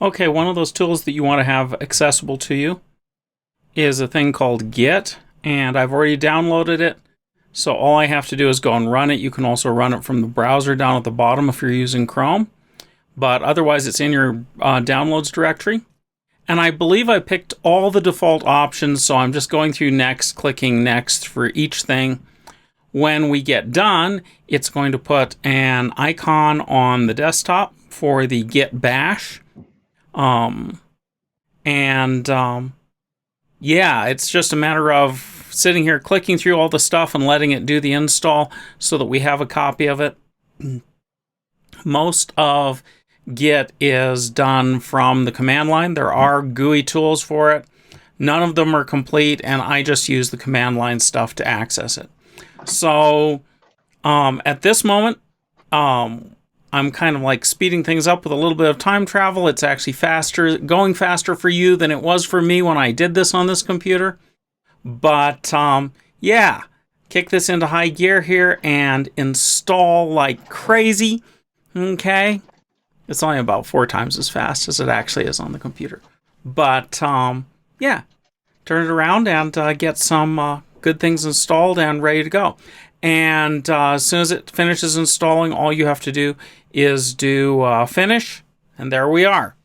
Okay, one of those tools that you want to have accessible to you is a thing called Git, and I've already downloaded it. So all I have to do is go and run it. You can also run it from the browser down at the bottom if you're using Chrome, but otherwise it's in your downloads directory. And I believe I picked all the default options, so I'm just going through next, clicking next for each thing. When we get done, it's going to put an icon on the desktop for the Git bash. Yeah, it's just a matter of sitting here clicking through all the stuff and letting it do the install so that we have a copy of it. Most of Git is done from the command line. There are GUI tools for it. None of them are complete, and I just use the command line stuff to access it. So at this moment, I'm kind of like speeding things up with a little bit of time travel. It's actually going faster for you than it was for me when I did this on this computer. But yeah, kick this into high gear here and install like crazy. Okay. It's only about 4 times as fast as it actually is on the computer. But yeah, turn it around and get some good things installed and ready to go. And as soon as it finishes installing, all you have to do is do finish, and there we are.